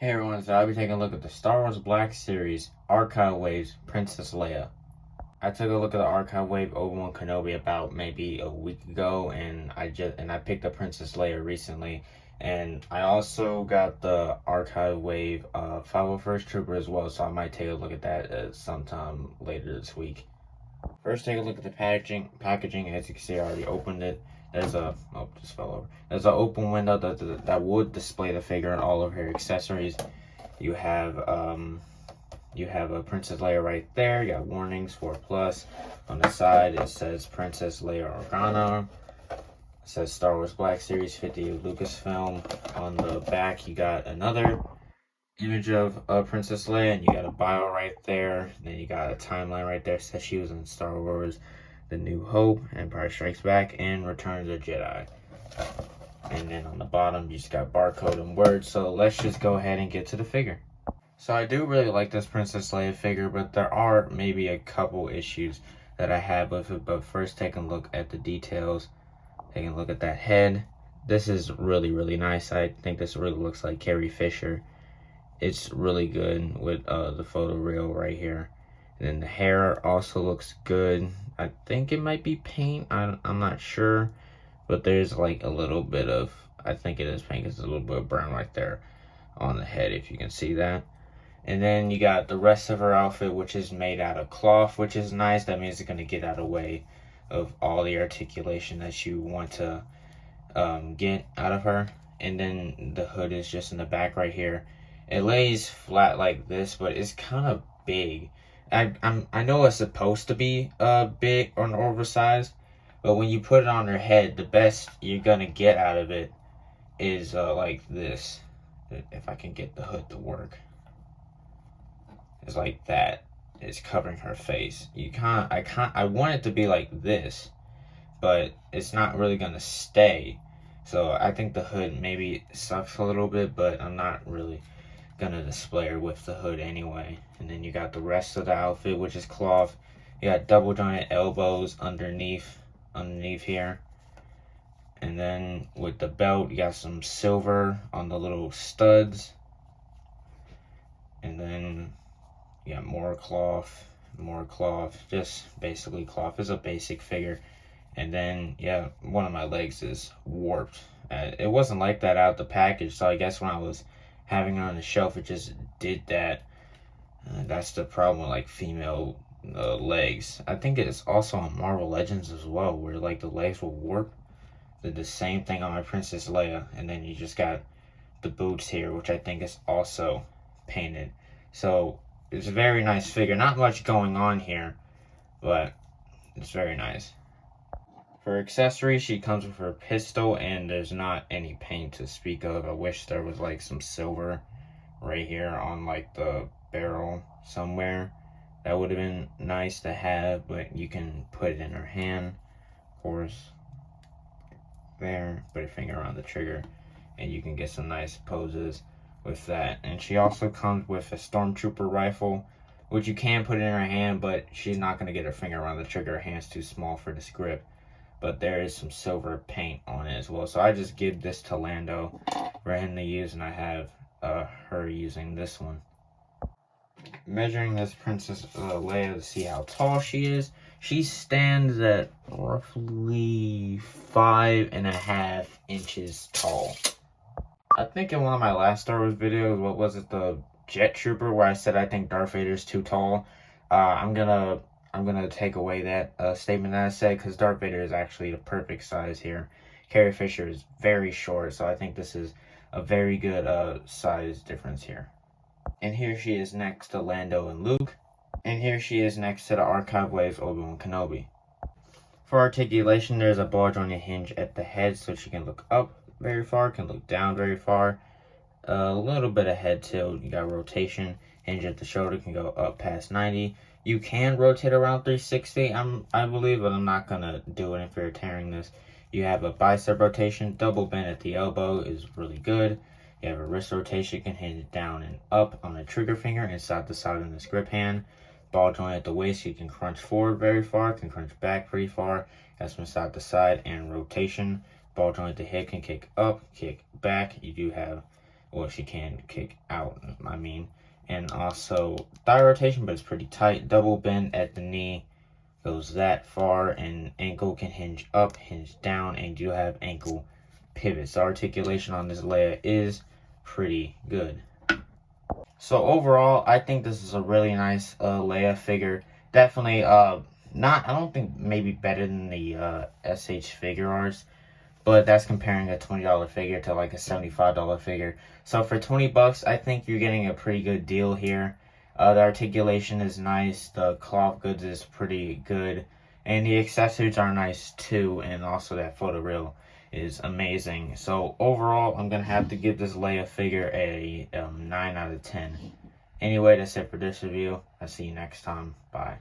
Hey everyone, so I'll be taking a look at the Star Wars Black Series Archive Waves Princess Leia. I took a look at the Archive Wave Obi-Wan Kenobi about maybe a week ago, and I picked up Princess Leia recently, and I also got the Archive Wave 501st Trooper as well, so I might take a look at that sometime later this week. First, take a look at the packaging. As you can see, I already opened it. There's a just fell over. There's an open window that would display the figure and all of her accessories. You have a Princess Leia right there. You got warnings 4+. On the side it says Princess Leia Organa. It says Star Wars Black Series 50 of Lucasfilm. On the back you got another image of Princess Leia, and you got a bio right there. And then you got a timeline right there. It says she was in Star Wars The New Hope, Empire Strikes Back, and Return of the Jedi. And then on the bottom you just got barcode and words. So let's just go ahead and get to the figure. So I do really like this Princess Leia figure, but there are maybe a couple issues that I have with it. But first, taking a look at the details, taking a look at that head. This is really, really nice. I think this really looks like Carrie Fisher. It's really good with the photo reel right here. And then the hair also looks good. I think it might be paint. I'm not sure. But there's like a little bit of, I think it is paint. It's a little bit of brown right there on the head, if you can see that. And then you got the rest of her outfit, which is made out of cloth, which is nice. That means it's going to get out of the way of all the articulation that you want to get out of her. And then the hood is just in the back right here. It lays flat like this, but it's kind of big. I know it's supposed to be big or oversized, but when you put it on her head, the best you're gonna get out of it is like this. If I can get the hood to work, it's like that. It's covering her face. I want it to be like this, but it's not really gonna stay. So I think the hood maybe sucks a little bit, but I'm not really gonna display her with the hood anyway. And then you got the rest of the outfit, which is cloth. You got double jointed elbows underneath here. And then with the belt, you got some silver on the little studs. And then you got more cloth, just basically cloth. Is a basic figure. And then, yeah, one of my legs is warped. It wasn't like that out the package, so I guess when I was having it on the shelf, it just did that. That's the problem with like female legs. I think it's also on Marvel Legends as well, where like the legs will warp. Did the same thing on my Princess Leia, and then you just got the boots here, which I think is also painted. So it's a very nice figure. Not much going on here, but it's very nice. For accessories, she comes with her pistol, and there's not any paint to speak of. I wish there was like some silver right here on like the barrel somewhere. That would have been nice to have, but you can put it in her hand, of course. There, put your finger on the trigger, and you can get some nice poses with that. And she also comes with a stormtrooper rifle, which you can put in her hand, but she's not going to get her finger on the trigger. Her hand's too small for this grip. But there is some silver paint on it as well. So I just give this to Lando for him to use, and I have her using this one. Measuring this Princess Leia to see how tall she is. She stands at roughly 5.5 inches tall. I think in one of my last Star Wars videos, what was it, the Jet Trooper, where I said I think Darth Vader is too tall. I'm gonna take away that statement that I said, because Darth Vader is actually the perfect size here. Carrie Fisher is very short, so I think this is a very good size difference here. And here she is next to Lando and Luke. And here she is next to the Archive Waves Obi-Wan Kenobi. For articulation, there's a ball jointed hinge at the head, so she can look up very far, can look down very far. A little bit of head tilt. You got rotation. Hinge at the shoulder can go up past 90. You can rotate around 360, I believe, but I'm not going to do it if you're tearing this. You have a bicep rotation. Double bend at the elbow is really good. You have a wrist rotation, can hinge down and up on the trigger finger and side to side in this grip hand. Ball joint at the waist, you can crunch forward very far, can crunch back pretty far. That's from side to side, and rotation. Ball joint at the hip can kick up, kick back. You do have Well, she can kick out, I mean. And also thigh rotation, but it's pretty tight. Double bend at the knee goes that far, and ankle can hinge up, hinge down, and you have ankle pivots. The articulation on this Leia is pretty good. So overall, I think this is a really nice Leia figure. Definitely not, I don't think maybe better than the SH figure arts, but that's comparing a $20 figure to like a $75 figure. So for 20 bucks, I think you're getting a pretty good deal here. The articulation is nice, the cloth goods is pretty good, and the accessories are nice too, and also that photoreal is amazing. So overall, I'm gonna have to give this Leia figure a 9 out of 10. Anyway, that's it for this review. I'll see you next time. Bye.